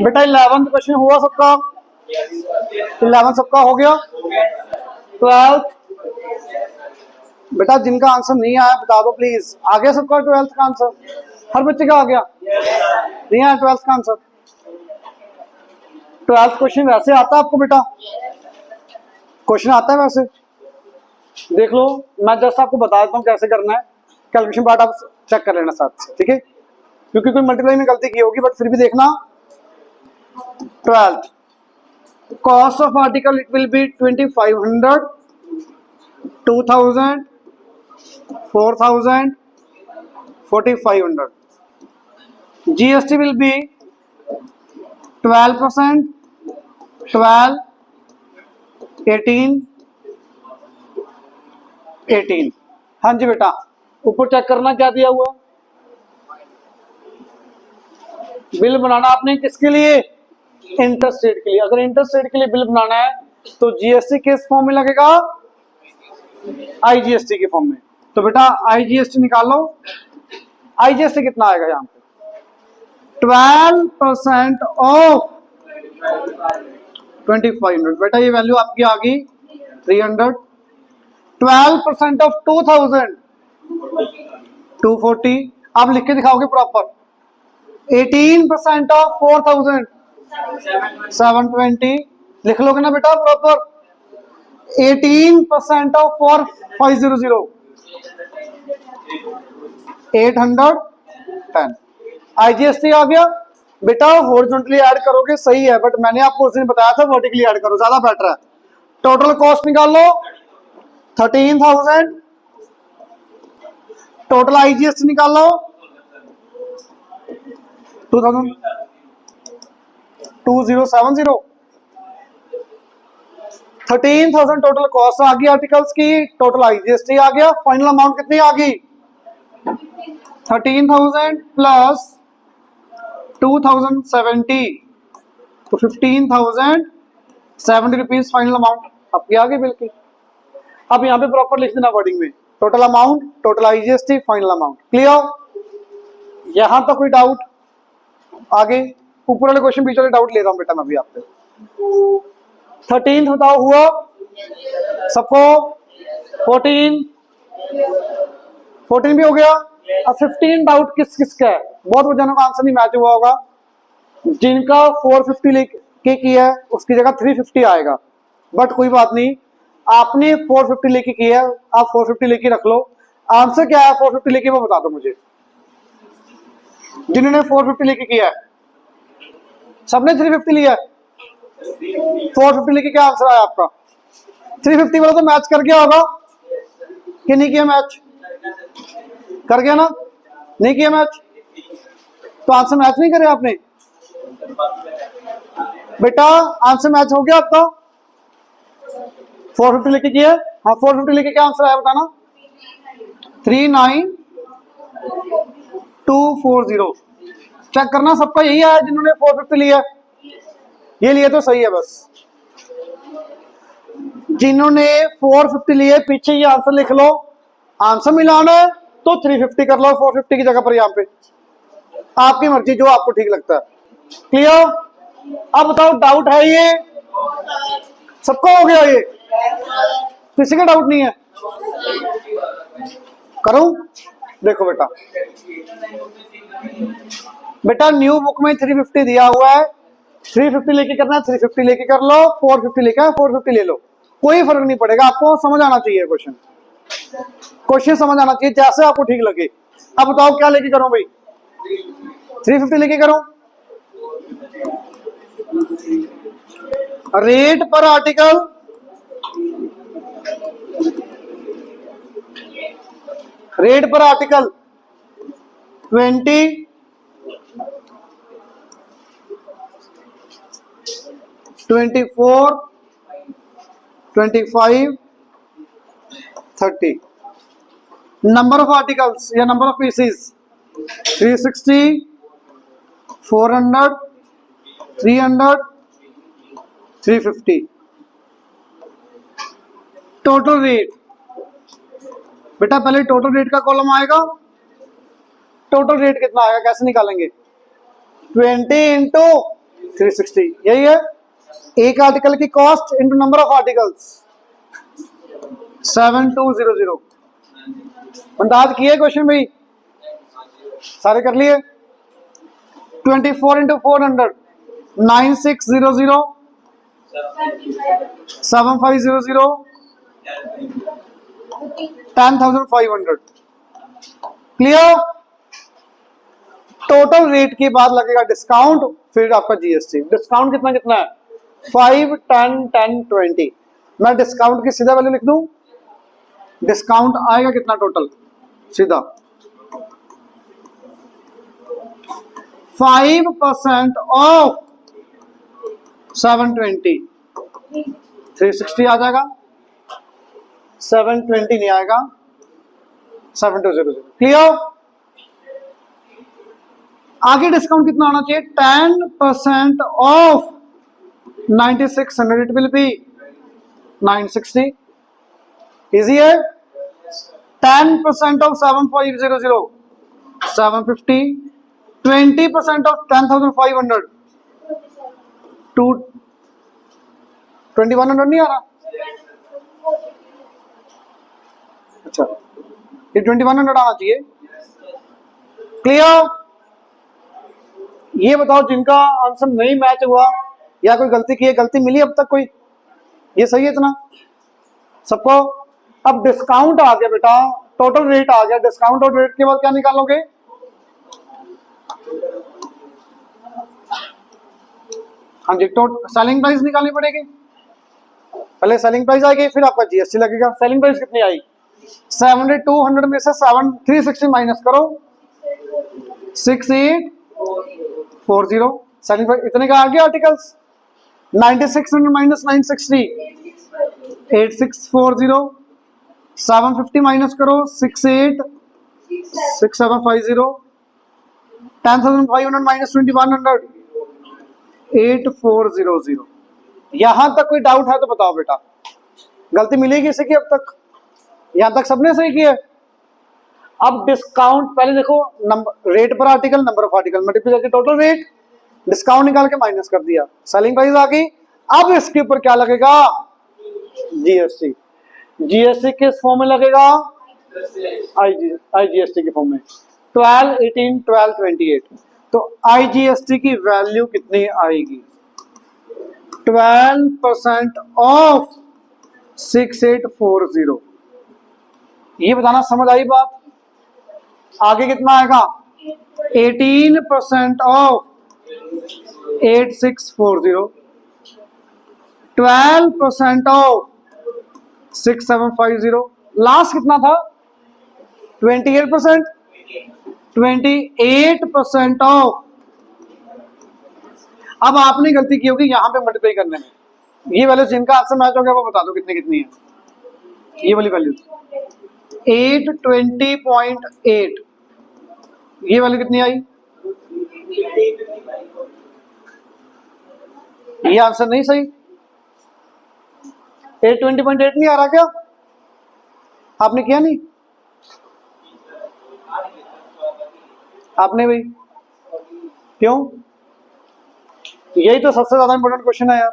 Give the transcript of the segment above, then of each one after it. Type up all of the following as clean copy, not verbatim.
बेटा 11th question हुआ सबका? 11 सबका हो गया। 12th बेटा जिनका आंसर नहीं आया बता दो प्लीज। आ गया सबका 12th का आंसर? हर बच्चे का आ गया? नहीं आया 12th का आंसर? 12th क्वेश्चन वैसे आता है आपको बेटा? क्वेश्चन आता है वैसे? देख लो, मैं जस्ट आपको बता देता हूँ कैसे करना है। कैलकुलेशन पार्ट आप चेक कर लेना साथ से, ठीक है? क्योंकि कोई मल्टीप्लाई में गलती की होगी, बट फिर भी देखना। 12th cost of article it will be 2500, 2000, 4000, 4500. GST will be 12%, 12, 18, 18. हाँ जी बेटा, ऊपर चेक करना क्या दिया हुआ। बिल बनाना आपने किसके लिए? इंटरेस्ट रेट के लिए। अगर इंटरेस्ट रेट के लिए बिल बनाना है तो जीएसटी किस फॉर्म में लगेगा? आईजीएसटी के फॉर्म में। तो बेटा आईजीएसटी निकालो। आईजीएसटी कितना आएगा यहाँ पे? 12% ऑफ 2500। बेटा ये वैल्यू आपकी आ गई 300। 12% ऑफ 2000 240। आप लिख के दिखाओगे प्रॉपर। 18% ऑफ 4000 720। लिख लोगे ना बेटा प्रॉपर? 18% ऑफ 4500 810। आईजीएसटी आ गया बेटा। हॉरिजॉन्टली ऐड करोगे सही है, बट मैंने आपको उस दिन बताया था वर्टिकली ऐड करो, ज्यादा बेटर है। टोटल कॉस्ट निकाल लो 13,000। टोटल आईजीएसटी निकाल लो 2000 2070। 13,000 टोटल कॉस्ट आ गई आर्टिकल्स की। टोटल आईजीएसटी आ गया। फाइनल अमाउंट कितनी आ गई? 13,000 प्लस 2070 तो 15,070 रुपीज फाइनल अमाउंट आपकी आ गई बिल की। अब यहाँ पे प्रॉपर लिख देना वर्डिंग में, total amount, total IGST, final amount. Clear? यहां तो कोई डाउट? आगे ऊपर वाले क्वेश्चन बीच वाले डाउट ले रहा हूं बेटा मैं अभी आपसे। 13 बताओ हुआ सबको? 14 भी हो गया। अब 15 डाउट किस किस का है? बहुत जनों का आंसर नहीं मैच हुआ होगा। जिनका 450 लेके की है उसकी जगह 350 आएगा, बट कोई बात नहीं, आपने 450 लेके की है, आप 450 लेके रख लो। आंसर क्या है 450 लेके वो बता दो मुझे। जिन्होंने 450 लेके किया है सबने 350 लिया है। 450 लेके क्या आंसर आया आपका? 350 वाला तो मैच कर गया होगा कि नहीं किया? मैच कर गया ना? नहीं किया मैच तो आंसर मैच नहीं करे आपने बेटा। आंसर मैच हो गया आपका। 450 लेके किया। हाँ 450 लेके क्या आंसर आया बताना? 39240। चेक करना सबका यही आया जिन्होंने 450 लिया। ये लिए तो सही है, बस जिन्होंने 450 लिए पीछे ये आंसर लिख लो। आंसर मिलाना है तो 350 कर लो 450 की जगह पर। यहाँ पे आपकी मर्जी, जो आपको ठीक लगता है। क्लियर? अब बताओ डाउट है ये सबको? हो गया ये? किसी का डाउट नहीं है? करूं? देखो बेटा, बेटा न्यू बुक में 350 दिया हुआ है। 350 लेके करना है 350 लेके कर लो, 450 लेके 450 ले लो, कोई फर्क नहीं पड़ेगा। आपको समझ आना चाहिए क्वेश्चन, क्वेश्चन समझ आना चाहिए जैसे आपको ठीक लगे। अब बताओ क्या लेके करो भाई? 350 लेके करो। रेट पर आर्टिकल रेट पर आर्टिकल 20, 24, 25, 30। नंबर ऑफ आर्टिकल्स या number of pieces 360, 400, 300, 350। Total rate बेटा पहले टोटल रेट का कॉलम आएगा। टोटल रेट कितना आएगा कैसे निकालेंगे? 20 इंटू 360, यही है। एक आर्टिकल की cost into number of articles 7200। अंदाज किए क्वेश्चन भाई, सारे कर लिए। 24 इंटू 400 9600 7500 10,500। क्लियर। टोटल रेट के बाद लगेगा डिस्काउंट, फिर आपका जीएसटी। डिस्काउंट कितना कितना है? 5 10 10 20। मैं डिस्काउंट की सीधा वैल्यू लिख दूं, डिस्काउंट आएगा कितना टोटल सीधा 5% ऑफ 720 360 आ जाएगा, 720 नहीं आएगा, 7200। क्लियर। आगे डिस्काउंट कितना आना चाहिए? 10% of 9600, it will be 960। Easy है। 10% ऑफ 7500 750, 20% ऑफ 10,500 2100 नहीं आ रहा। अच्छा, ये 2100 आना चाहिए। क्लियर। ये बताओ जिनका आंसर नहीं मैच हुआ या कोई गलती की है, गलती मिली अब तक कोई? ये सही है इतना सबको? अब डिस्काउंट आ गया बेटा, टोटल रेट आ गया। डिस्काउंट और रेट के बाद क्या निकालोगे? हाँ जी, टोटल सेलिंग प्राइस निकालनी पड़ेगी। पहले सेलिंग प्राइस आएगी, फिर आपका जीएसटी लगेगा। सेलिंग प्राइस कितनी आई? 7200 में से 360 माइनस करो, 6840। सेलिंग प्राइस इतने का आ गया आर्टिकल्स। 9600 माइनस 960 8640, 750 माइनस करो 6750, 10,500 माइनस 2100 8400। यहां तक कोई डाउट है तो बताओ बेटा, गलती मिलेगी इसे की अब तक? यहां तक सबने सही किया। अब डिस्काउंट पहले देखो, नंबर रेट पर article, number of article multiply करके टोटल रेट, डिस्काउंट निकाल के माइनस कर दिया, सेलिंग प्राइस आ गई। अब इसके ऊपर क्या लगेगा? जीएसटी। जीएसटी किस फॉर्म में लगेगा? आईजीएसटी के फॉर्म में। 12 18 12 28। तो आईजीएसटी की वैल्यू कितनी आएगी? 12% ऑफ 6840। ये बताना, समझ आई बात? आगे कितना आएगा? 18% ऑफ 8640, 12% ऑफ 6750, लास्ट कितना था? 28%। 28% ऑफ। अब आपने गलती की होगी यहां पे मल्टीप्लाई करने में। ये वैल्यू जिनका आंसर मैच हो गया वो बता दो कितनी कितनी है। ये वाली वैल्यू 820.8, ये वाली कितनी आई? ये आंसर नहीं सही। 820.8 नहीं आ रहा क्या? आपने किया नहीं? आपने भाई क्यों? यही तो सबसे ज्यादा इंपॉर्टेंट क्वेश्चन है यार।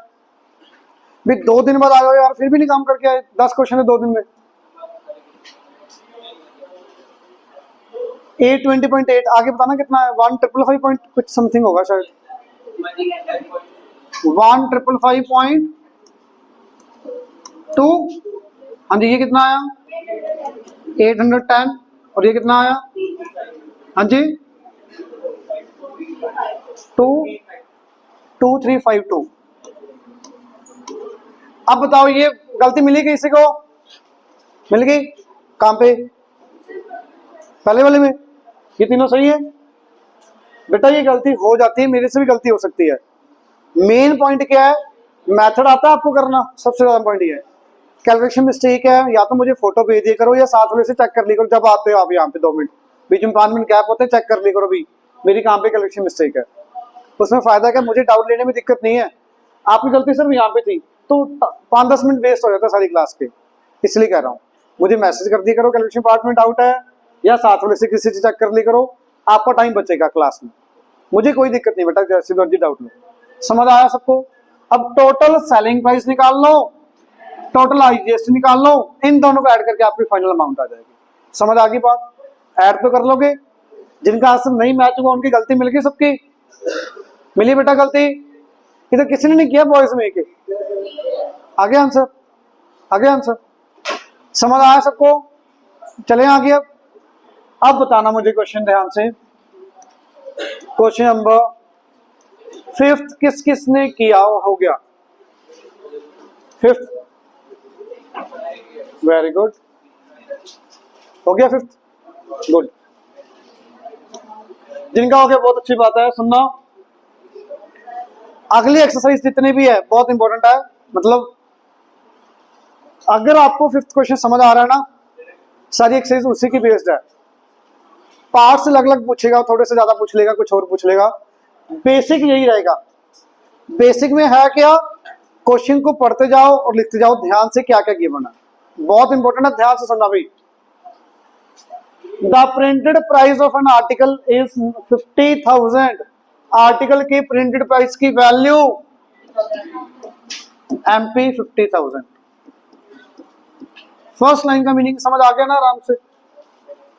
भी 2 दिन बाद आ गए यार, फिर भी नहीं काम करके आए। 10 क्वेश्चन है 2 दिन में। 820.8 आगे बताना कितना है? 1555 पॉइंट कुछ समथिंग होगा शायद। 1555.2। हाँ जी, ये कितना आया? 810। और ये कितना आया? हाँ जी 2352। अब बताओ ये गलती मिली किसी को? मिल गई कहां पे? पहले वाले में। ये तीनों सही है बेटा। ये गलती हो जाती है, मेरे से भी गलती हो सकती है। मेन पॉइंट क्या है? मेथड आता है आपको करना, सबसे ज्यादा पॉइंट ये है। कैलकुलेशन मिस्टेक है, या तो मुझे फोटो भेज दिया करो या साथ में से चेक कर ली करो जब आते हो आप यहाँ पे। 2 मिनट बीच में 5 मिनट गैप होते हैं, चेक कर ली करो भी मेरी कहाँ पे कैलकुलेशन मिस्टेक है। उसमें फायदा क्या, मुझे डाउट लेने में दिक्कत नहीं है। आपकी गलती सिर्फ यहाँ पे थी तो 5-10 मिनट वेस्ट हो जाता है सारी क्लास के, इसलिए कह रहा हूँ। मुझे मैसेज कर दिया करो कैलकुलेशन पार्ट में डाउट है, या साथ वाले से किसी से चेक कर ली करो, आपका टाइम बचेगा क्लास में। मुझे कोई दिक्कत नहीं बेटा, जैसे मर्जी डाउट लो। समझ आया सबको? अब टोटल सेलिंग प्राइस निकाल लो, टोटल IGST निकाल लो, इन दोनों को ऐड करके आपकी फाइनल अमाउंट आ जाएगी। समझ आ गई बात? ऐड तो कर लोगे। जिनका आंसर नहीं मैच हुआ उनकी गलती मिल गई, सबकी मिली बेटा गलती? इधर किसी ने नहीं किया बॉयज में के। आगे आंसर, आगे आंसर। समझ आया सबको? चले आगे। अब बताना मुझे क्वेश्चन ध्यान से। क्वेश्चन नंबर 5 किस किसने किया हो गया? 5 वेरी गुड, हो गया 5, गुड। जिनका हो गया बहुत अच्छी बात है। सुनना, अगली एक्सरसाइज जितनी भी है बहुत इंपॉर्टेंट है। मतलब अगर आपको 5th क्वेश्चन समझ आ रहा है ना, सारी एक्सरसाइज उसी की बेस्ड है। पार्ट्स अलग अलग पूछेगा, थोड़े से ज्यादा पूछ लेगा, कुछ और पूछ लेगा। बेसिक यही रहेगा। बेसिक में है क्या, क्वेश्चन को पढ़ते जाओ और लिखते जाओ ध्यान से क्या क्या गिवन है। बहुत इंपॉर्टेंट है, ध्यान से सुनना भाई। The printed price of an article is 50,000। Article की प्रिंटेड प्राइस की वैल्यू MP 50,000। फर्स्ट लाइन का मीनिंग समझ आ गया ना आराम से?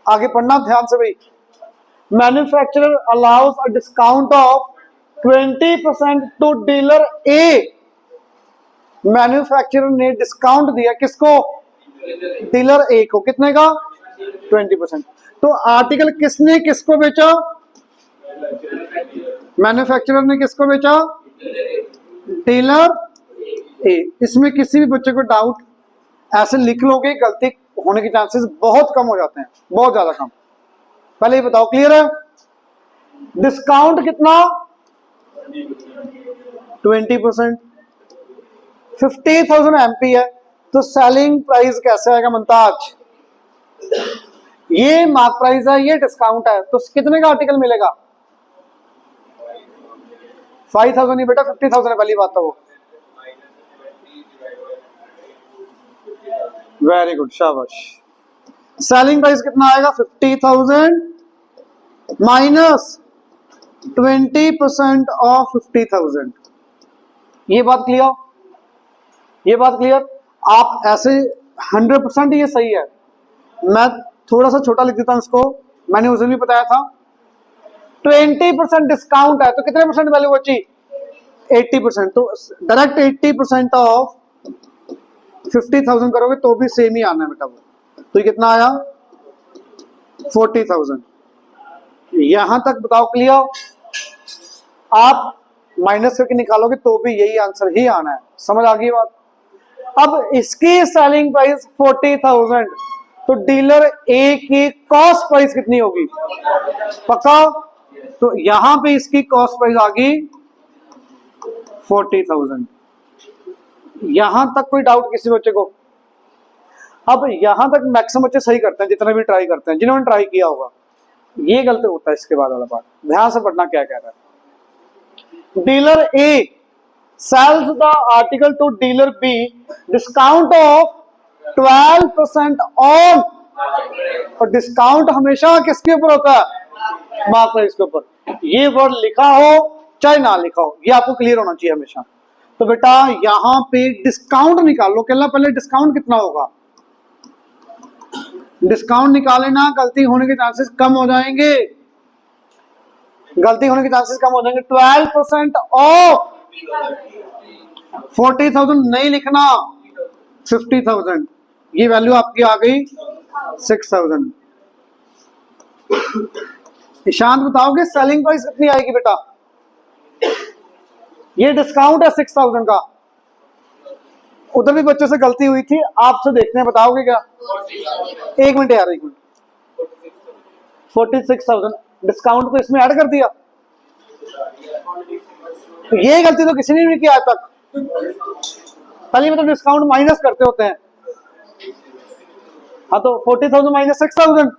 आगे पढ़ना ध्यान से भाई। Manufacturer allows a discount of 20% to dealer A. Manufacturer ने डिस्काउंट दिया किसको? डीलर ए को। कितने का? 20%। तो आर्टिकल किसने किसको बेचा? मैन्युफैक्चरर ने किसको बेचा? डीलर ए। इसमें किसी भी बच्चे को डाउट ऐसे लिख लोगे, गलती होने के चांसेस बहुत कम हो जाते हैं, बहुत ज्यादा कम। पहले ये बताओ, क्लियर है? डिस्काउंट कितना? 20%। 50,000 MP है, तो सेलिंग प्राइस कैसे आएगा मुमताज? ये मार्क प्राइस है, ये डिस्काउंट है, तो कितने का आर्टिकल मिलेगा? 5,000 ही बेटा, 50,000 है, पहली बात तो वो। वेरी गुड, शाबाश। सेलिंग प्राइस कितना आएगा? 50,000 माइनस 20% ऑफ 50,000। ये बात क्लियर? ये बात क्लियर? आप ऐसे 100% ये सही है। मैं थोड़ा सा छोटा लिख देता हूं इसको, मैंने उस दिन भी बताया था। 20% डिस्काउंट है तो कितने परसेंट वैल्यू बची? 80%। तो डायरेक्ट 80% ऑफ 50,000 करोगे तो भी सेम ही आना है बेटा वो। तो ये कितना आया? 40,000। यहां तक बताओ क्लियर? आप माइनस करके निकालोगे तो भी यही आंसर ही आना है। समझ आ गई बात? अब इसकी सेलिंग प्राइस 40,000, तो डीलर ए की कॉस्ट प्राइस कितनी होगी? पक्का? तो यहां पे इसकी कॉस्ट प्राइस आ गई 40,000। यहां तक कोई डाउट किसी बच्चे को? अब यहां तक मैक्सिमम बच्चे सही करते हैं, जितने भी ट्राई करते हैं, जिन्होंने ट्राई किया होगा। ये गलत होता है इसके बाद वाला पार्ट, ध्यान से पढ़ना क्या कह रहा है। Dealer A sells the article to dealer B, discount of 12% on। और डिस्काउंट हमेशा किसके ऊपर होता है? मार्क प्राइस के ऊपर। ये वर्ड लिखा हो चाहे ना लिखा हो, ये आपको क्लियर होना चाहिए हमेशा। तो बेटा यहां पे डिस्काउंट निकालो। कहना पहले डिस्काउंट कितना होगा? डिस्काउंट निकाले ना, गलती होने के चांसेस कम हो जाएंगे। गलती होने के चांसेस कम हो जाएंगे। 12% ऑफ 40,000 नहीं लिखना, 50,000। ये वैल्यू आपकी आ गई 6,000। ईशांत बताओगे सेलिंग प्राइस कितनी आएगी बेटा? ये डिस्काउंट है 6,000 का। उधर भी बच्चों से गलती हुई थी, आपसे देखते हैं, बताओगे क्या? एक मिनट यार, एक मिनट। 46,000 डिस्काउंट को इसमें ऐड कर दिया। तो ये गलती तो किसी ने नहीं किया आज तक। पहले मतलब डिस्काउंट माइनस करते होते हैं। हाँ, तो 40,000 माइनस 6,000।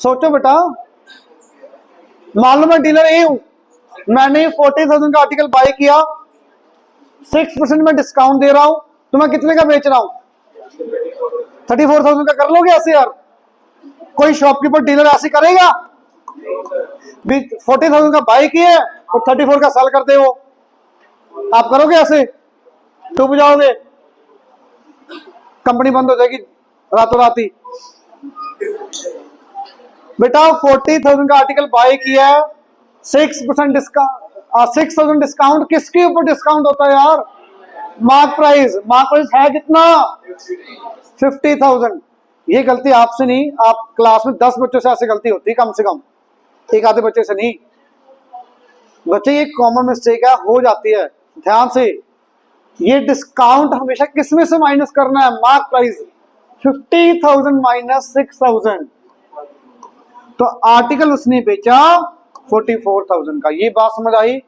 सोचो बेटा, मालूम है डीलर ए हूं, मैंने 40,000 का आर्टिकल बाय किया, 6% में डिस्काउंट दे रहा हूं, तो मैं कितने का बेच रहा हूं? 34,000 का। कर लोगे ऐसे यार? कोई शॉपकीपर डीलर ऐसे करेगा? भी 40,000 का बाई किए और 34 का सेल करते हो, आप करोगे ऐसे? डूब जाओगे, कंपनी बंद हो जाएगी रातों रात ही। बेटा 40,000 का आर्टिकल बाय किया है, 6% डिस्काउंट, 6,000 डिस्काउंट किसके ऊपर डिस्काउंट होता है यार? Mark price. मार्क प्राइस है कितना? 50,000। ये गलती आपसे नहीं, आप क्लास में 10 बच्चों से ऐसी गलती होती है कम से कम, एक आधे बच्चे से नहीं। बच्चे ये कॉमन मिस्टेक है, हो जाती है, ध्यान से। ये डिस्काउंट हमेशा किसमें से माइनस करना है? Mark price. 50,000 माइनस 6,000, तो आर्टिकल उसने बेचा 44,000 का। ये बात समझ आई?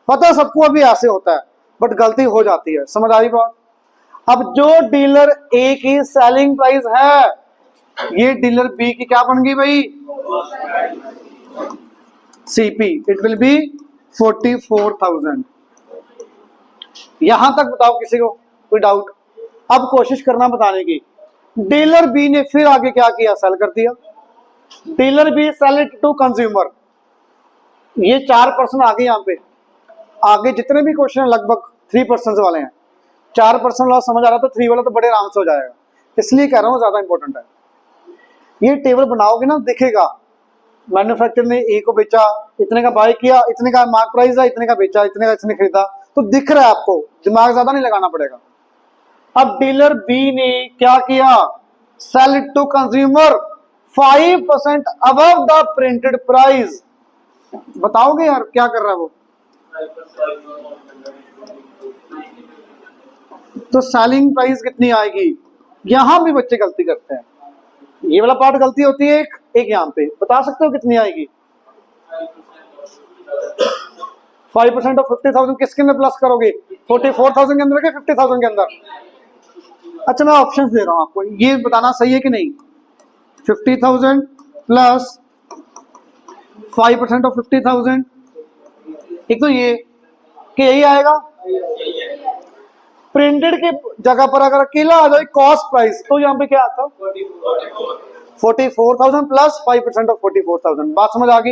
पता है सबको अभी ऐसे होता है, बट गलती हो जाती है। समझ आई बात? अब जो डीलर ए की सेलिंग प्राइस है, ये डीलर बी की क्या बन गई भाई? सीपी। It will be 44,000। यहां तक बताओ किसी को कोई डाउट? अब कोशिश करना बताने की। डीलर बी ने फिर आगे क्या किया? सेल कर दिया। Dealer B sell it to consumer. ये 4% आगे, यहां पे आगे जितने भी क्वेश्चन लगभग 3% वाले हैं। 4% वाला समझ आ रहा, तो 3 वाला तो बड़े आराम से हो जाएगा, इसलिए कह रहा हूं ज्यादा इंपॉर्टेंट है। ये टेबल बनाओगे ना, दिखेगा मैन्युफैक्चरर ने ए को बेचा, इतने का बाय किया, इतने का मार्क प्राइस है, इतने का बेचा, इतने का इसने खरीदा, तो दिख रहा है आपको, दिमाग ज्यादा नहीं लगाना पड़ेगा। अब डीलर बी ने क्या किया? Sell it to consumer 5% above the printed price. बताओगे यार क्या कर रहा है वो? तो सेलिंग प्राइस कितनी आएगी? यहां भी बच्चे गलती करते हैं, ये वाला पार्ट गलती होती है एक यहां पे। बता सकते हो कितनी आएगी? 5% ऑफ 50,000 किसके अंदर प्लस करोगे? 44,000 के अंदर के 50,000 के अंदर? अच्छा मैं ऑप्शंस दे रहा हूं आपको, ये बताना सही है कि नहीं। 50,000 प्लस 5% ऑफ 50,000, एक तो ये कि यही आएगा। प्रिंटेड के जगह पर अगर अकेला आ जाए कॉस्ट प्राइस, तो यहाँ पे क्या आता? 44,000 प्लस 5% ऑफ 44,000। बात समझ आ गई?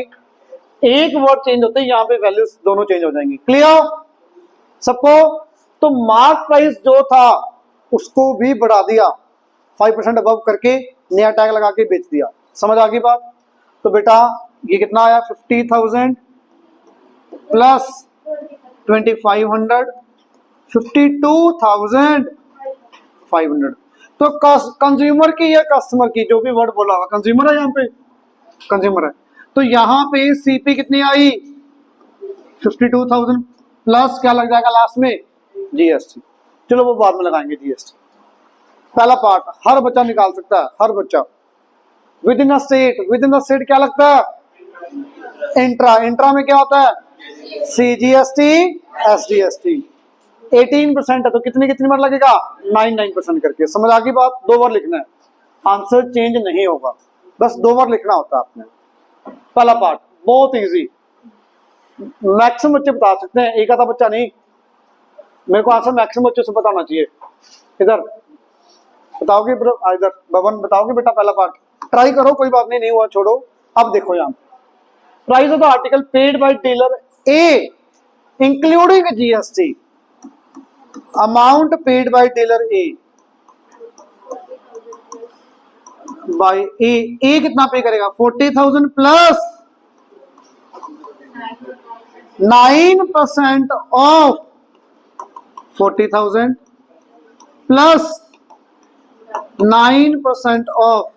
एक वर्ड चेंज होते हैं, यहाँ पे वैल्यूज दोनों चेंज हो जाएंगी। क्लियर सबको? तो मार्क प्राइस जो था उसको भी बढ़ा दिया, 5% अबव करके नया टैग लगा के बेच दिया। समझ आ गई बात? तो बेटा ये कितना आया? 50,000 प्लस 2,500, 52,500। तो कंज्यूमर की या कस्टमर की, जो भी वर्ड बोला हुआ, कंज्यूमर है, यहाँ पे कंज्यूमर है। तो यहाँ पे सीपी कितनी आई? 52,000 प्लस क्या लग जाएगा लास्ट में? जीएसटी। चलो वो बाद में लगाएंगे जीएसटी। पहला पार्ट हर बच्चा निकाल सकता है, हर बच्चा। With in a state, with in a state क्या लगता है? इंट्रा। इंट्रा में क्या होता है? CGST, SGST. 18% है, तो कितनी कितनी बार लगेगा? 9% करके। समझ आ गई बात? 2 बार लिखना है, आंसर चेंज नहीं होगा, बस 2 बार लिखना होता है आपने। पहला पार्ट बहुत इजी, मैक्सिमम बच्चे बता सकते हैं, एक आधा बच्चा नहीं। मेरे को आंसर मैक्सिमम बच्चों से बताना चाहिए। इधर बताओगे, इधर बबन बताओगे बेटा पहला पार्ट? ट्राई करो, कोई बात नहीं, नहीं हुआ छोड़ो। अब देखो यहाँ price of the article paid by dealer A including GST, amount paid by dealer A by A कितना पे करेगा? 40,000 प्लस 9% ऑफ 40,000 प्लस 9% ऑफ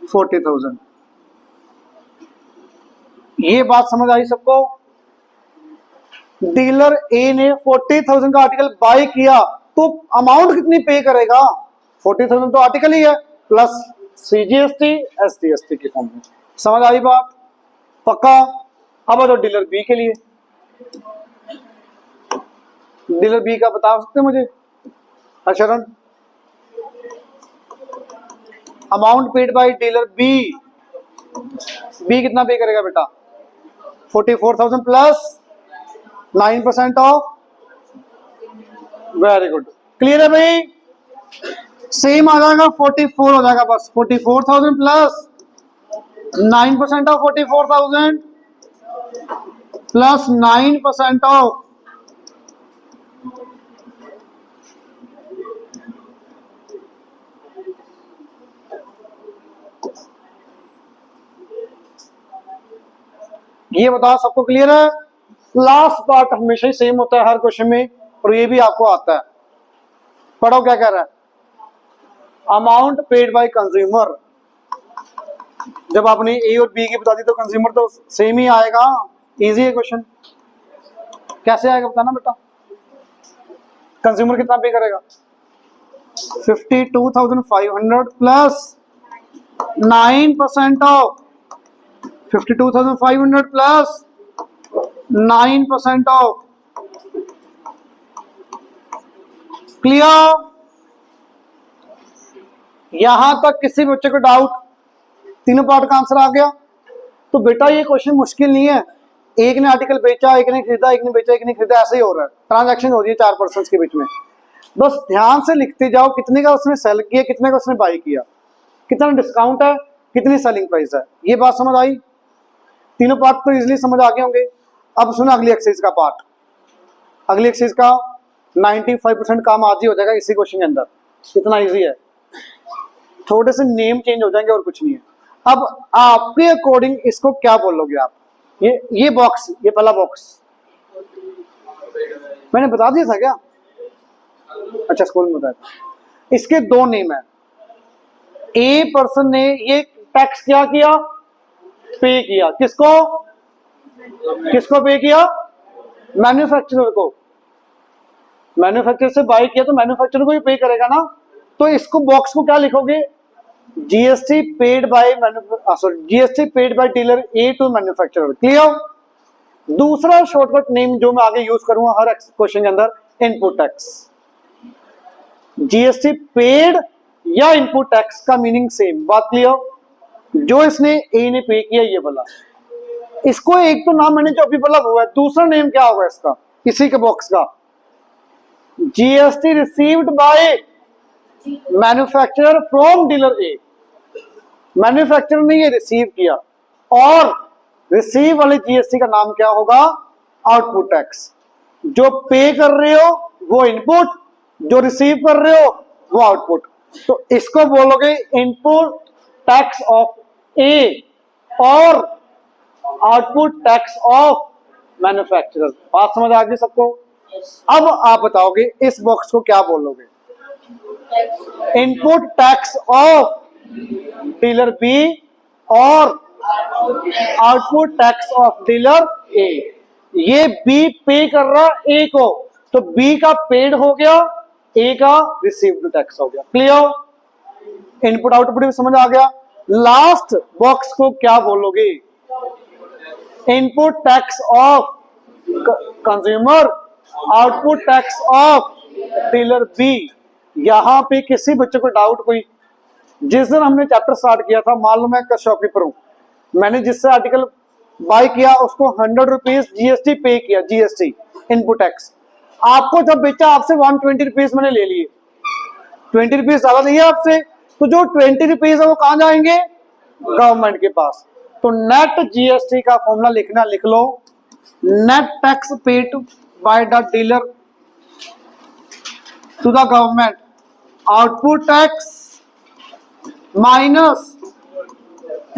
40,000। ये बात समझ आई सबको? डीलर ए ने 40,000 का आर्टिकल बाय किया, तो अमाउंट कितनी पे करेगा? 40,000 तो आर्टिकल ही है, प्लस सीजीएसटी एसजीएसटी के फॉर्म में। समझ आई बात? पक्का? अब आ जाओ डीलर बी के लिए। डीलर बी का बता सकते हैं मुझे अशरण? Amount paid by dealer B, B कितना पे करेगा बेटा? 44,000 plus 9% of. Very good, clear है भाई? सेम आ जाएगा, 44 हो जाएगा बस। 44,000 प्लस 9% ऑफ 44,000 प्लस 9% ऑफ ये बताओ सबको क्लियर है। लास्ट पार्ट हमेशा ही सेम होता है हर क्वेश्चन में, और ये भी आपको आता है। पढ़ो क्या कह रहा है। अमाउंट पेड बाय कंज्यूमर, जब आपने ए और बी की बता दी तो कंज्यूमर तो सेम ही आएगा। इजी है क्वेश्चन। कैसे आएगा बताना बेटा। कंज्यूमर कितना पे करेगा? 52,500 plus 9% of 52,500 plus 9% of. Clear? यहां तक किसी बच्चे को डाउट? तीनों पार्ट का आंसर आ गया। तो बेटा ये क्वेश्चन मुश्किल नहीं है। एक ने आर्टिकल बेचा, एक ने खरीदा, एक ने बेचा, एक ने खरीदा, ऐसे ही हो रहा है। ट्रांजैक्शन हो रही है 4 पर्सन के बीच में। बस ध्यान से लिखते जाओ कितने का उसने सेल किया, कितने का उसने बाई किया, कितना डिस्काउंट है, कितनी सेलिंग प्राइस है। ये बात समझ आई? तीनों पार्ट तो इजीली समझ आ गए होंगे। अब सुनो अगली एक्सरसाइज का पार्ट। अगली एक्सरसाइज का 95% काम आज ही हो जाएगा इसी क्वेश्चन के अंदर। इतना इजी है। थोड़े से नेम चेंज हो जाएंगे और कुछ नहीं है। अब आपके अकॉर्डिंग इसको क्या बोलोगे आप? ये बॉक्स, ये पहला बॉक्स मैंने बता दिया था क्या? अच्छा स्कूल में बताया था। इसके दो नेम है। ए पर्सन ने ये टैक्स क्या किया? पे किया। किसको? किसको पे किया? मैन्युफैक्चरर को। मैन्युफैक्चरर से बाय किया तो मैन्युफैक्चरर को ही पे करेगा ना। तो इसको बॉक्स को क्या लिखोगे? GST paid by GST paid by dealer A to manufacturer. Clear? दूसरा शॉर्टकट नेम जो मैं आगे यूज करूंगा हर क्वेश्चन के अंदर, इनपुट टैक्स। जीएसटी पेड या इनपुट टैक्स का मीनिंग सेम। बात क्लियर? जो इसने ए ने पे किया ये बोला, इसको एक तो नाम मैंने जो अभी बोला वो है। दूसरा नेम क्या होगा इसका, इसी के बॉक्स का? GST received by manufacturer from dealer A. Manufacturer ने ये रिसीव किया, और रिसीव वाले जीएसटी का नाम क्या होगा? Output tax. जो पे कर रहे हो वो इनपुट, जो रिसीव कर रहे हो वो आउटपुट। तो इसको बोलोगे इनपुट टैक्स ऑफ ए और आउटपुट टैक्स ऑफ मैन्युफैक्चरर। बात समझ आ गई सबको? अब आप बताओगे इस बॉक्स को क्या बोलोगे? Input tax of dealer B और output tax of dealer A. ये बी पे कर रहा ए को, तो बी का पेड हो गया, ए का रिसीव्ड टैक्स हो गया। क्लियर? इनपुट आउटपुट भी समझ आ गया। लास्ट बॉक्स को क्या बोलोगे? Input tax of consumer, output tax of dealer B. यहां पे किसी बच्चे को डाउट कोई? जिस दिन हमने चैप्टर स्टार्ट किया था, मान लो मैं शॉपकीपर हूं, मैंने जिससे आर्टिकल बाय किया उसको 100 रुपीज जीएसटी पे किया, जीएसटी इनपुट टैक्स। आपको जब बेचा आपसे 120 रुपीज मैंने ले लिए, 20 रुपीज ज्यादा नहीं है आपसे, तो जो 20 रुपीज है वो कहां जाएंगे? गवर्नमेंट के पास। तो नेट जीएसटी का फॉर्मूला लिखना, लिख लो। Net tax paid by the dealer to the government, output tax minus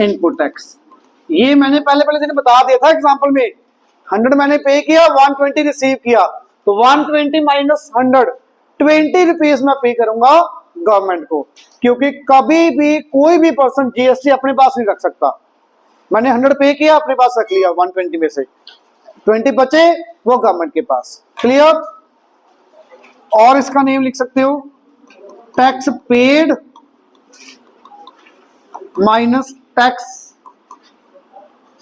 input tax. ये मैंने पहले दिन बता दिया था एग्जांपल में। 100 मैंने पे किया, 120 रिसीव किया, तो 120 माइनस 100, 20 रुपीज मैं पे करूंगा गवर्नमेंट को। क्योंकि कभी भी कोई भी पर्सन जीएसटी अपने पास नहीं रख सकता। मैंने 100 पे किया, अपने पास रख लिया, 120 में से 20 बचे वो गवर्नमेंट के पास। क्लियर? और इसका नेम लिख सकते हो टैक्स पेड माइनस टैक्स,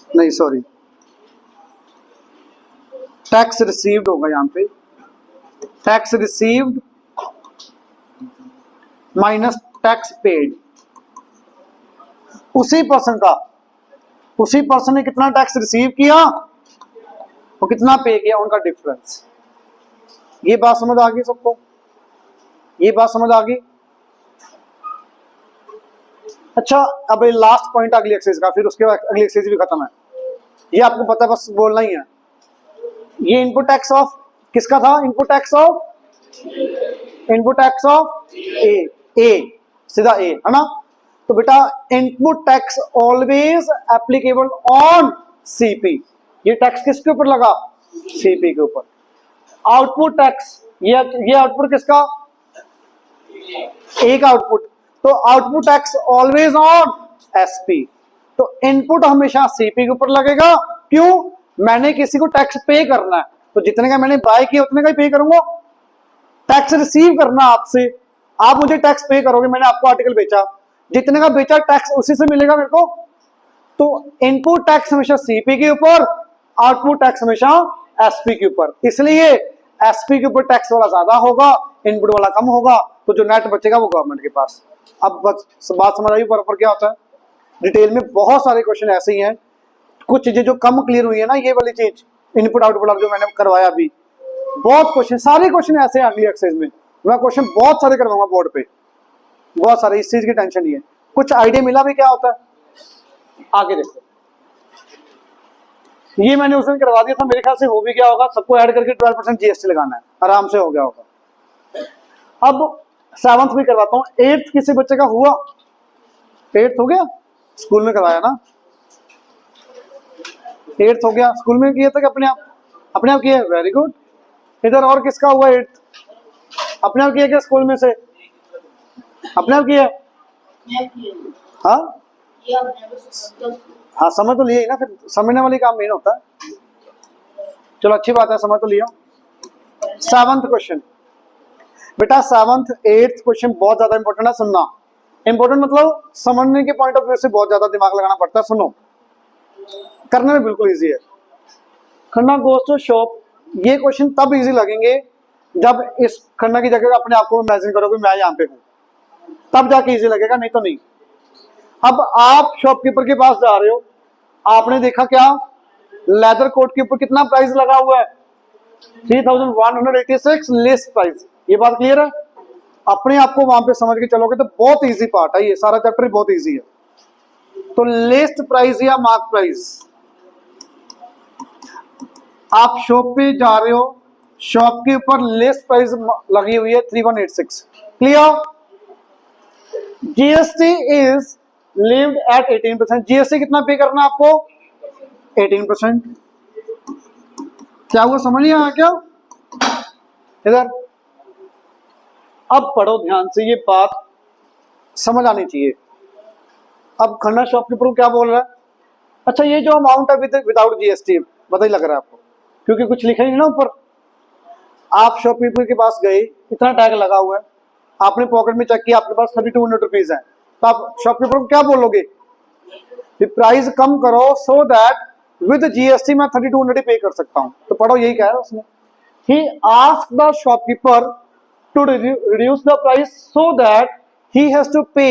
नहीं सॉरी, टैक्स रिसीव्ड होगा यहां पे। Tax received minus tax paid. उसी पर्सन ने कितना टैक्स रिसीव किया और कितना पे किया, उनका डिफरेंस। ये बात समझ आ गई सबको? ये बात समझ आ गई? अच्छा, अब ये लास्ट पॉइंट अगली एक्सरसाइज का, फिर उसके बाद अगली एक्सरसाइज भी खत्म है। ये आपको पता है, बस बोलना ही है। ये इनपुट टैक्स ऑफ किसका था? इनपुट टैक्स ऑफ ए, सीधा ए है ना। तो बेटा input tax always applicable on CP. ये टैक्स किसके ऊपर लगा? सीपी के ऊपर। आउटपुट टैक्स, ये आउटपुट किसका? ए का आउटपुट। तो output tax always on SP. तो इनपुट हमेशा सीपी के ऊपर लगेगा। क्यों? मैंने किसी को टैक्स पे करना है, तो जितने का मैंने बाय किया उतने का ही पे करूंगा। टैक्स रिसीव करना आपसे, आप मुझे टैक्स पे करोगे, मैंने आपको आर्टिकल बेचा, जितने का बेचा टैक्स उसी से मिलेगा मेरे को। तो इनपुट टैक्स हमेशा सीपी के ऊपर, आउटपुट टैक्स हमेशा एसपी के ऊपर। इसलिए एसपी के ऊपर टैक्स वाला ज्यादा होगा, इनपुट वाला कम होगा, तो जो नेट बचेगा वो गवर्नमेंट के पास। अब बस बात समझ आई पर क्या होता है। डिटेल में बहुत सारे क्वेश्चन ऐसे ही हैं, कुछ चीजें जो कम क्लियर हुई है ना, ये वाली चीज इनपुट आउटपुट जो मैंने करवाया अभी, बहुत क्वेश्चन, सारे क्वेश्चन ऐसे हैं अगली एक्सरसाइज में। मैं क्वेश्चन बहुत सारे करवाऊंगा बोर्ड पे, बहुत सारे, इस चीज की टेंशन नहीं है। कुछ आइडिया मिला भी क्या होता है? आगे देखो, ये मैंने उस दिन करवा दिया था, मेरे ख्याल से हो भी गया होगा। सबको ऐड करके 12% जीएसटी लगाना है, आराम से हो गया होगा। अब 7th भी करवाता हूँ। 8th किसी बच्चे का हुआ? 8th हो गया? स्कूल में करवाया ना? 8th हो गया, स्कूल में किया था कि अपने आप किया? Very good. इधर और किसका हुआ 8th? अपने आप किया क्या स्कूल में से? अपने आप किया? हाँ हाँ, समझ तो लिया ही ना, फिर समझने वाली काम मेन होता है। चलो अच्छी बात है, समझ तो लिया। 7th क्वेश्चन बेटा, 7th 8th क्वेश्चन बहुत ज्यादा इंपॉर्टेंट है, सुनना। इंपॉर्टेंट मतलब समझने के पॉइंट ऑफ व्यू से बहुत ज्यादा दिमाग लगाना पड़ता है। सुनो, करने में बिल्कुल इजी है। खन्ना गोज टू शॉप, ये क्वेश्चन तब इजी लगेंगे जब इस खन्ना की जगह अपने आप को इमेजिन करोगे मैं यहाँ पे हूँ, तब जाके इजी लगेगा, नहीं तो नहीं। अब आप शॉपकीपर के पास जा रहे हो, आपने देखा क्या लेदर कोट के ऊपर कितना प्राइस लगा हुआ है? 3186 लिस्ट प्राइस। ये बात क्लियर है? अपने आप को वहां पे समझ के चलोगे तो बहुत इजी पार्ट है, ये सारा चैप्टर बहुत इजी है। तो लिस्ट प्राइस या मार्क प्राइस, आप शॉप पे जा रहे हो, शॉप के ऊपर लिस्ट प्राइस लगी हुई है 3186। Clear? GST is lived eight 18%। GST कितना पे करना है आपको? 18%। क्या वो समझ नहीं आया क्या? इधर अब पढ़ो ध्यान से, ये बात समझ आनी चाहिए। अब खन्ना शॉपकीपर को क्या बोल रहा है? अच्छा, ये जो अमाउंट है विदाउट जीएसटी, पता ही लग रहा है आपको, क्योंकि कुछ लिखा ही नहीं ना ऊपर। आप शॉपकीपर के पास गए, इतना टैग लगा हुआ है, आपने पॉकेट में चेक किया, आपके पास 3200 रुपीज है, तो आप शॉपकीपर को क्या बोलोगे? प्राइस कम करो सो दैट विद जीएसटी मैं 3200 पे कर सकता हूं। तो पढ़ो, यही कह रहा है उसने। He asked the shopkeeper to reduce the price so that he has to pay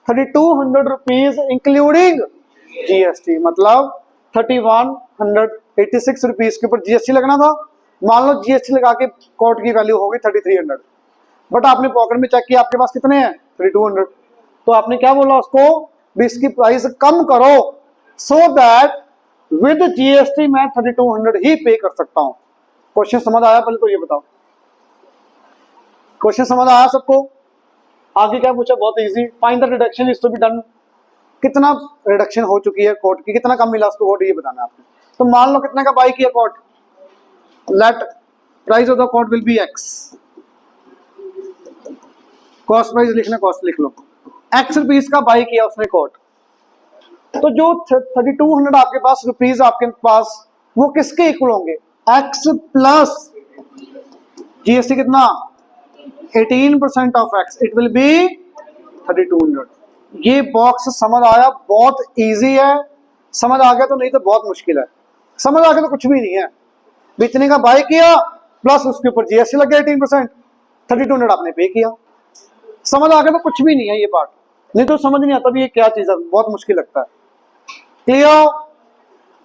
3200 rupees including GST. मतलब 3186 रुपीज के ऊपर जीएसटी लगना था। मान लो जीएसटी लगा के कोट की वैल्यू होगी 3300, बट आपने पॉकेट में चेक किया आपके पास कितने हैं? 3200। तो आपने क्या बोला उसको? भी इसकी प्राइस कम करो सो दैट विद जीएसटी मैं 3200 ही पे कर सकता हूं। क्वेश्चन समझ आया? पहले तो ये बताओ, क्वेश्चन समझ आया सबको? आगे क्या पूछा? बहुत easy. Find the reduction is to be done. कितना रिडक्शन हो चुकी है कोट की, कितना कम मिला उसको कोट, ये बताना आपने। तो मान लो कितने का बाई किया coat, let price of the coat will be X. Cost price लिखना, कॉस्ट लिख लो, एक्स रुपीज का बाई किया उसने कोट। तो जो 3200 आपके पास रुपीज आपके पास, वो किसके इक्वल होंगे? एक्स प्लस जीएसटी कितना? 18% of x, it will be 3200। ये बॉक्स समझ आया? बहुत इजी है। समझ आ गया तो, नहीं तो बहुत मुश्किल है। समझ आ गया तो कुछ भी नहीं है। इतने का बाय किया प्लस उसके ऊपर जीएसटी लग गया 18%, 3200 आपने पे किया। समझ आ गया तो कुछ भी नहीं है ये पार्ट, नहीं तो समझ नहीं आता भी ये क्या चीज है, बहुत मुश्किल लगता है। क्लियर?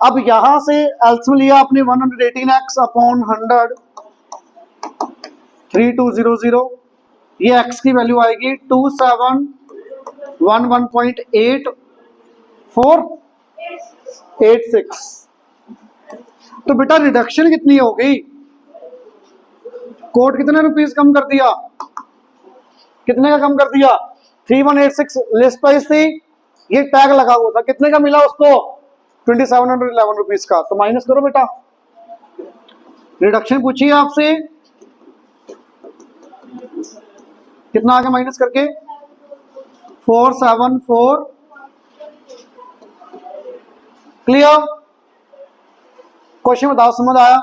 अब यहां से एल्सियम लिया आपने 118x अपॉन 100, 3200। ये x की वैल्यू आएगी 27 1.8486। तो बेटा रिडक्शन कितनी हो गई? कोर्ट कितने रुपीस कम कर दिया? कितने का कम कर दिया? 3186 लिस्ट प्राइस थी, ये टैग लगा हुआ था, कितने का मिला उसको? 2711 रुपीस का। तो माइनस करो बेटा, रिडक्शन पूछिए आपसे, कितना आगे माइनस करके? 474। क्लियर? क्वेश्चन बताओ, समझ आया?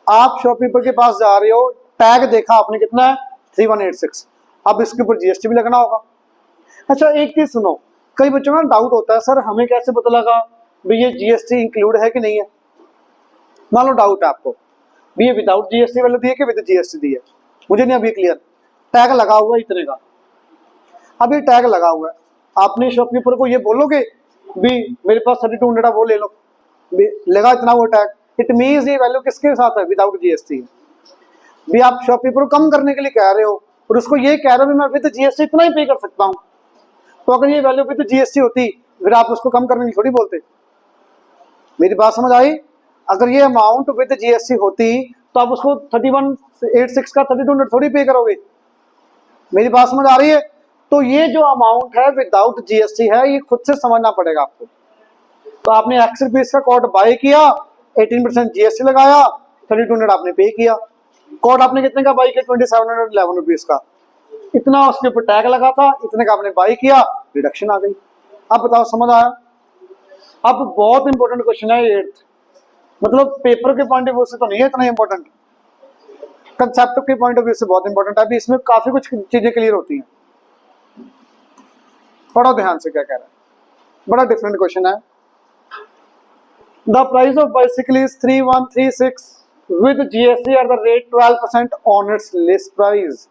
आप शॉपकीपर के पास जा रहे हो, टैग देखा आपने कितना है? 3186। अब इसके ऊपर जीएसटी भी लगना होगा। अच्छा एक चीज सुनो, कई बच्चों का डाउट होता है, सर हमें कैसे पता लगा भाई ये जीएसटी इंक्लूड है कि नहीं है? मान लो डाउट है आपको भी ये विदाउट जीएसटी वाले दिए कि विद जीएसटी दिए, मुझे नहीं अभी क्लियर। टैग लगा हुआ है इतने का, अभी टैग लगा हुआ है, आपने शॉपकीपर को ये बोलोगे भी मेरे पास 3200 वो ले लो, लगा इतना वो टैग, इट मीन्स ये वैल्यू किसके साथ है? Without GST. भी आप शॉपकीपर को कम करने के लिए कह रहे हो और उसको ये कह रहे हो भी मैं विद जीएसटी इतना ही पे कर सकता हूँ, तो अगर ये वैल्यू विद जीएसटी होती फिर आप उसको कम करने की थोड़ी बोलते। मेरी बात समझ आई? अगर ये अमाउंट विद जीएसटी होती तो आप उसको 3186 का 3200 थोड़ी पे करोगे। मेरी बात समझ आ रही है? तो ये जो अमाउंट है विदाउट जीएसटी है, ये खुद से समझना पड़ेगा आपको। तो आपने एक्स रुपीज का कोड बाय किया, 18% जीएसटी लगाया, 3200 आपने पे किया। कोड आपने कितने का बाय किया? 2711 रुपीज का, इतना उसके ऊपर टैग लगा था, इतने का आपने बाय किया, रिडक्शन आ गई। अब बताओ समझ आया? अब बहुत इंपॉर्टेंट क्वेश्चन है ये, मतलब पेपर के पॉइंट ऑफ व्यू से तो नहीं है इतना इंपॉर्टेंट, कंसेप्ट के पॉइंट ऑफ व्यू से बहुत इंपॉर्टेंट है। अभी इसमें काफी कुछ चीजें क्लियर होती हैं, पढ़ो ध्यान से क्या कह रहा है, बड़ा डिफरेंट क्वेश्चन है। The price of bicycle is 3136 with GST at the rate 12% on it's list price.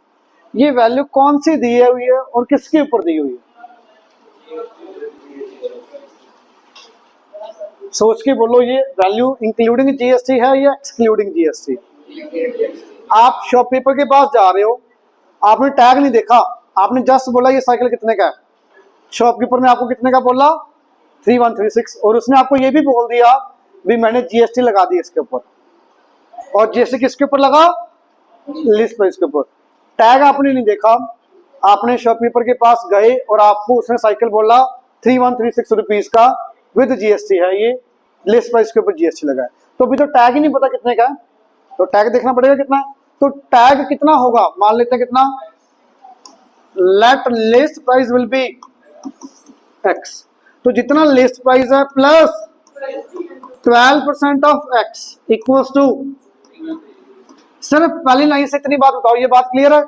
ये वैल्यू कौन सी दी हुई है और किसके ऊपर दी हुई है? सोच के बोलो, ये वैल्यू इंक्लूडिंग जीएसटी है या एक्सक्लूडिंग जीएसटी? आप शॉपकीपर के पास जा रहे हो, आपने टैग नहीं देखा, आपने जस्ट बोला ये साइकिल कितने का है, शॉपकीपर ने आपको कितने का बोला? 3136, और उसने आपको ये भी बोल दिया भी मैंने जीएसटी लगा दी इसके ऊपर, और जीएसटी किसके ऊपर लगा? लिस्ट प्राइस के ऊपर। टैग आपने नहीं देखा, आपने शॉपकीपर के पास गए और आपको उसने साइकिल बोला 3136 रुपीज का विद जीएसटी है, ये लिस्ट प्राइस के ऊपर जीएसटी लगा है, तो अभी तो टैग ही नहीं पता कितने का है, तो टैग देखना पड़ेगा कितना है। तो टैग कितना होगा? मान लेते हैं कितना, let list price will be X, तो जितना लिस्ट प्राइस है plus 12% of X equals to, सिर्फ पहली लाइन से इतनी बात बताओ, ये बात क्लियर है?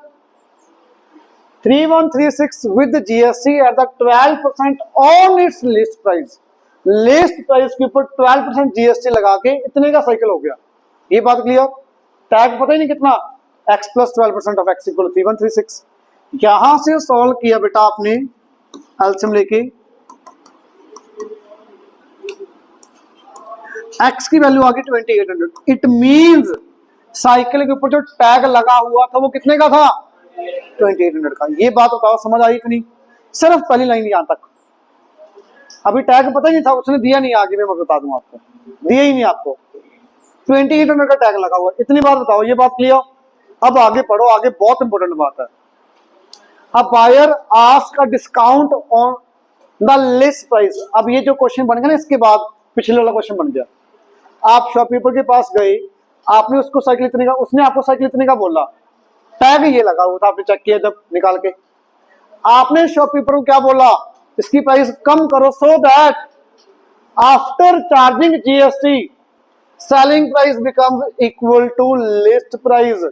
3136 with GST at the 12% on it's list price, list price के ऊपर 12% जीएसटी लगा के इतने का साइकिल हो गया, ये बात क्लियर? टैग पता ही नहीं कितना, x plus 12% of x equal 3136। यहां से सॉल्व किया बेटा आपने एलसीएम लेके, x की वैल्यू आ गई 2800, इट मींस साइकिल के ऊपर जो टैग लगा हुआ था वो कितने का था? 2800 का। ये बात बताओ समझ आई कि नहीं? सिर्फ पहली लाइन यहां तक, अभी टैग पता ही नहीं था, उसने दिया नहीं, आगे मैं बता दूं आपको, दिया ही नहीं आपको, 2800 का टैग लगा हुआ, इतनी बात बताओ, ये बात क्लियर? अब आगे पढ़ो, आगे बहुत इंपॉर्टेंट बात है। अब buyer ask a discount on the list price. अब ये जो क्वेश्चन बन गया ना, इसके बाद पिछले वाला क्वेश्चन बन गया। आप शॉपकीपर के पास गए, आपने उसको साइकिल इतने का, उसने आपको साइकिल इतने का बोला, टैग ये लगा हुआ था, आपने चेक किया जब निकाल के, आपने शॉपकीपर को क्या बोला? इसकी प्राइस कम करो, so that after charging GST selling price becomes equal to list price.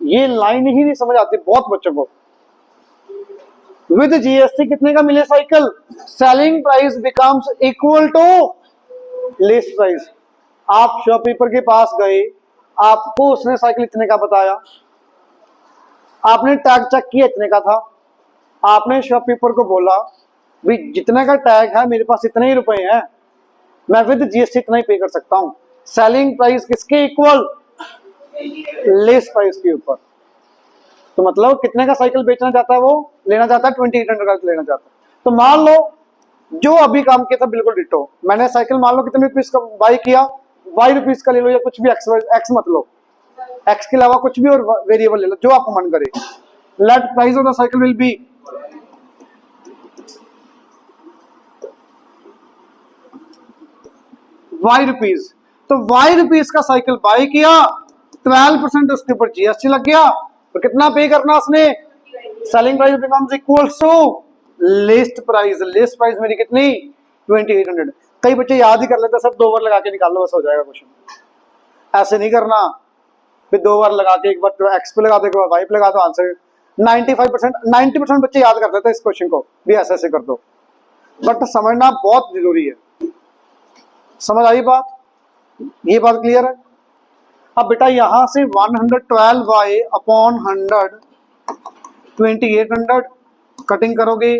ये लाइन ही नहीं समझ आती बहुत बच्चों को। विद जीएसटी कितने का मिले cycle? Selling price becomes equal to list price. आप शॉपकीपर के पास गए, आपको उसने साइकिल इतने का बताया, आपने टैग चेक किया इतने का था, आपने शॉपकीपर को बोला भी जितने का टैग है मेरे पास इतने ही रुपए हैं, मैं विद जीएसटी इतना ही पे कर सकता हूं। सेलिंग प्राइस किसके इक्वल? लिस्ट प्राइस के ऊपर। तो मतलब कितने का साइकिल बेचना चाहता है वो? लेना चाहता है 2800 का लेना चाहता है। तो मान लो जो अभी काम किया था बिल्कुल डिटो, मैंने साइकिल मान लो कितने रुपीज का बाई किया, वाई रुपीज का ले लो या कुछ भी, एक्स मत लो, एक्स के अलावा कुछ भी और वेरिएबल ले लो जो आपको मन करे। Let price of the cycle will be Y rupees. तो वाई रुपीज का साइकिल बाई किया, 12% उसके ऊपर जीएसटी लग गया, तो कितना पे करना उसने, selling price becomes equals to list price. List price मेरी कितनी 2800। कई बच्चे याद ही कर लेते सब, 2 बार लगा के निकाल लो बस हो जाएगा क्वेश्चन। ऐसे नहीं करना, फिर 2 बार लगा के एक बार एक्स पे लगा दो, एक बार वाई पे लगा दो, आंसर 90% बच्चे याद कर देते हैं इस क्वेश्चन को भी, ऐसे कर दो। बट समझना बहुत जरूरी है। समझ आई बात, ये बात क्लियर है। अब बेटा यहां से 112y अपॉन 100 2800 कटिंग करोगे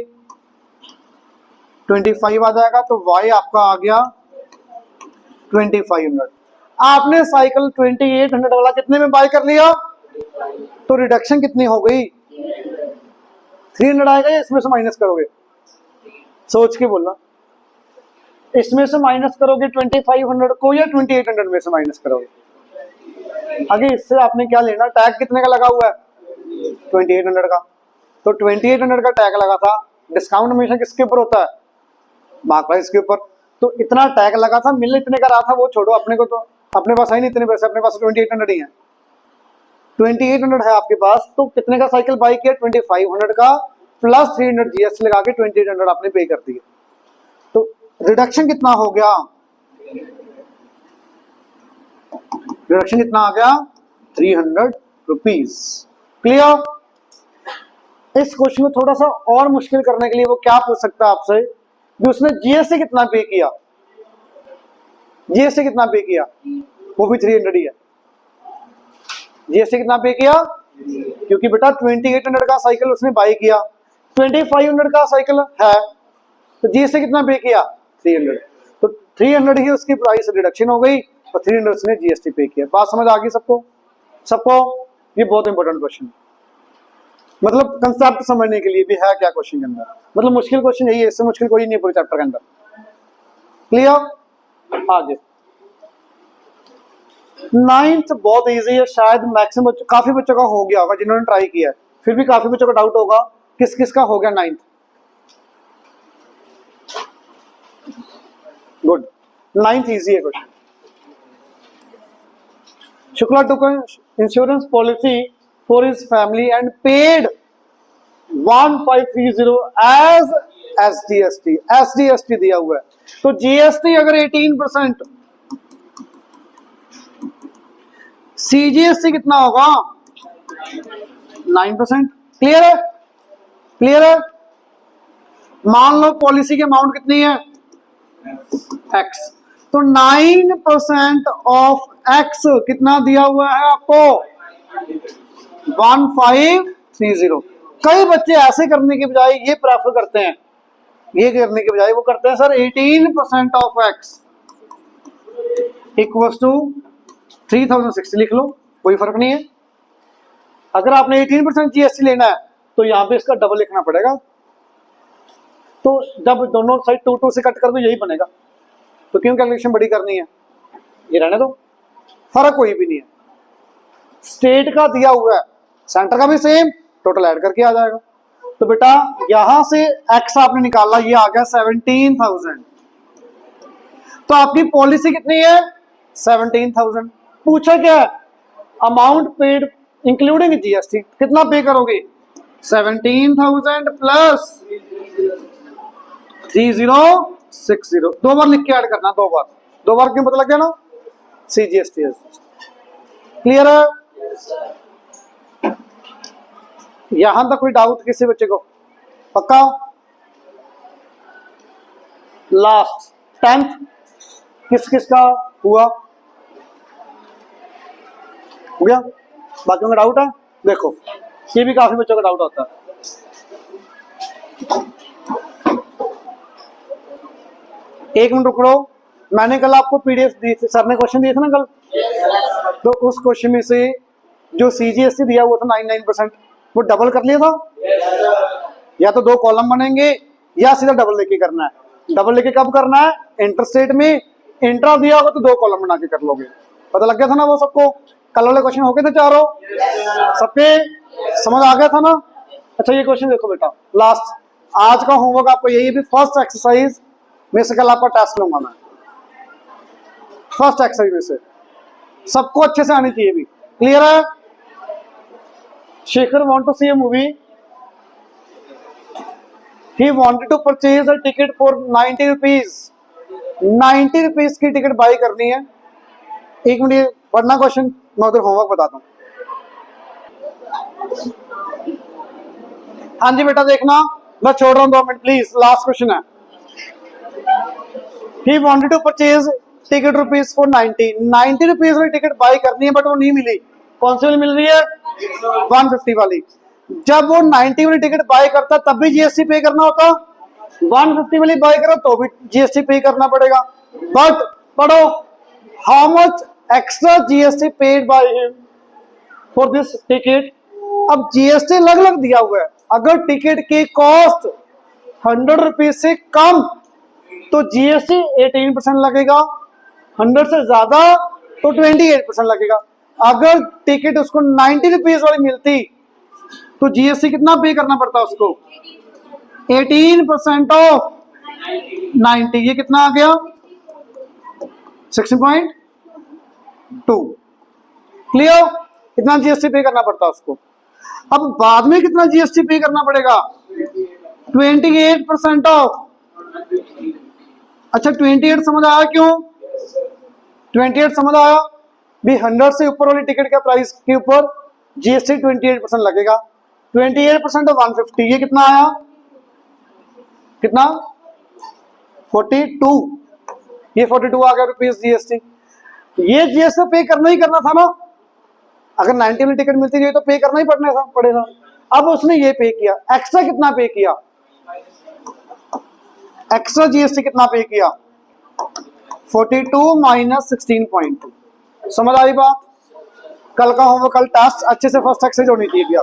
25 आ जाएगा, तो y आपका आ गया 2500। आपने साइकिल 2800 वाला कितने में बाय कर लिया, तो रिडक्शन कितनी हो गई 300 आएगा, या इसमें से माइनस करोगे, सोच के बोलना, इसमें से माइनस करोगे 2500 को या 2800 में से माइनस करोगे। आगे इससे आपने क्या लेना, टैग कितने का लगा हुआ है 2800 का, तो 2800 का टैग लगा था। डिस्काउंट हमेशा किसके ऊपर होता है, मार्क प्राइस के ऊपर। तो इतना टैग लगा था, मिल इतने का रहा था, वो छोड़ो, अपने को तो अपने पास है नहीं इतने पैसे, अपने पास 2800 ही है। 2800 है आपके पास, तो कितने का साइकिल बाई किया 2500 का, प्लस 300 जीएसटी लगा के 2800 आपने पे कर दिया। तो रिडक्शन कितना हो गया, रिडक्शन कितना आ गया 300 रुपीज। क्लियर। इस क्वेश्चन को थोड़ा सा और मुश्किल करने के लिए वो क्या पूछ सकता है आपसे कि उसने जीएसटी कितना पे किया, जीएसटी कितना पे किया, वो भी 300 ही है। जीएसटी कितना पे किया, क्योंकि बेटा 2800 का साइकिल उसने बाई किया, 2500 का साइकिल है, तो जीएसटी कितना पे किया 300, तो 300 ही उसकी प्राइस रिडक्शन हो गई और 300 उसने जीएसटी पे किया। बात समझ आ गई सबको, सबको। ये बहुत इंपॉर्टेंट क्वेश्चन, मतलब कंसेप्ट समझने के लिए भी है क्या क्वेश्चन के अंदर, मतलब मुश्किल क्वेश्चन यही है, इससे मुश्किल कोई नहीं है पूरे चैप्टर के अंदर। क्लियर। आगे 9th बहुत इजी है, शायद मैक्सिमम काफी बच्चों का हो गया होगा जिन्होंने ट्राई किया है, फिर भी काफी बच्चों का डाउट होगा किस किस का हो गया 9th। गुड, 9th इजी है question. Shukla took an insurance policy for his family and paid 1530 as SDST। SDST दिया हुआ है, तो जीएसटी अगर 18%, सीजीएसटी कितना होगा 9%। क्लियर है, क्लियर है। मान लो पॉलिसी की अमाउंट कितनी है एक्स, तो 9% ऑफ एक्स कितना दिया हुआ है आपको 1530। कई बच्चे ऐसे करने के बजाय ये प्रेफर करते हैं, ये करने के बजाय वो करते हैं sir 18% of X equals to 3060 लिख लो, कोई फर्क नहीं है। अगर आपने 18% जीएसटी लेना है तो यहां पे इसका डबल लिखना पड़ेगा, तो जब दोनों साइड 2 से कट कर दो यही बनेगा। तो क्यों कैलकुलेशन बड़ी करनी है, ये रहने दो, फर्क कोई भी नहीं है। स्टेट का दिया हुआ है, सेंटर का भी सेम, टोटल ऐड करके आ जाएगा। तो बेटा यहां से एक्स आपने निकाला, ये आ गया 17,000, तो आपकी पॉलिसी कितनी है 17,000। पूछा क्या है, अमाउंट पेड इंक्लूडिंग जीएसटी, कितना पे करोगे 17,000 प्लस 3060। 2 बार लिख के ऐड करना, 2 बार, 2 बार क्यों पता लग गया ना, सीजीएसटी। क्लियर है, यहां तक कोई डाउट किसी बच्चे को, पक्का। लास्ट 10th किस किस का हुआ, हो गया, बाकियों का डाउट है, देखो ये भी काफी बच्चों का डाउट होता है। एक मिनट रुको, मैंने कल आपको पीडीएफ दी थी, सर ने क्वेश्चन दिए थे ना कल, तो उस क्वेश्चन में से जो सीजीएसटी दिया हुआ था 99%, वो डबल कर लिया था, या तो 2 कॉलम बनेंगे या सीधा डबल लेके करना है। डबल लेके कब करना है? इंटरस्टेट में। इंट्रा दिया होगा तो 2 कॉलम बना के कर लोगे। पता लग गया था ना वो सबको? कल वाले क्वेश्चन हो गए थे चारों? सबके समझ आ गया था ना? अच्छा ये क्वेश्चन देखो बेटा, लास्ट आज का होमवर्क आपको यही भी फर्स्ट एक्सरसाइज में से कल आपका टेस्ट लूंगा मैं। फर्स्ट एक्सरसाइज में से सबको अच्छे से आनी चाहिए भी। क्लियर है? Shekhar want to see a movie. He wanted to purchase a ticket for 90 rupees. 90 rupees की टिकट बाई करनी है। एक मिनट पढ़ना क्वेश्चन, मैं उधर होमवर्क बताता हूँ। हाँ जी बेटा देखना, मैं छोड़ रहा हूँ 2 मिनट प्लीज, लास्ट क्वेश्चन है। He wanted to purchase ticket rupees for 90 rupees वाली टिकट बाई करनी है, बट वो नहीं मिली। कौन सी वाली मिल रही है? 150 वाली। जब वो 90 वाली टिकट बाई करता तब भी जीएसटी पे करना होता, 150 वाली बाई करो तो भी जीएसटी पे करना पड़ेगा। बट पढ़ो, how much extra GST paid by him for this ticket. अब जीएसटी अलग अलग दिया हुआ है। अगर टिकट की कॉस्ट 100 रुपीज से कम तो जीएसटी 18% लगेगा, 100 से ज्यादा तो 28% लगेगा। अगर टिकट उसको 90 रुपीज वाली मिलती तो जीएसटी कितना पे करना पड़ता उसको? 18% ऑफ 90, ये कितना आ गया? 16.2। क्लियर? कितना जीएसटी पे करना पड़ता उसको। अब बाद में कितना जीएसटी पे करना पड़ेगा? 28% ऑफ। अच्छा 28 समझ आया क्यों? 28 समझ आया भी 100 से ऊपर वाली टिकट के प्राइस के ऊपर जीएसटी 28% लगेगा। 28% ऑफ 150, ये कितना आया? कितना? 42। ये 42 आ गया रुपीज जीएसटी। ये जीएसटी पे करना ही करना था ना। अगर 90 वाली टिकट मिलती रही तो पे करना ही पड़ेगा। अब उसने ये पे किया। एक्स्ट्रा कितना पे किया? एक्स्ट्रा जीएसटी कितना पे किया? 42 माइनस 16.2। समझ आई बात? कल का होमवर्क, कल टेस्ट अच्छे से फर्स्ट एक्सरसाइज होनी चाहिए।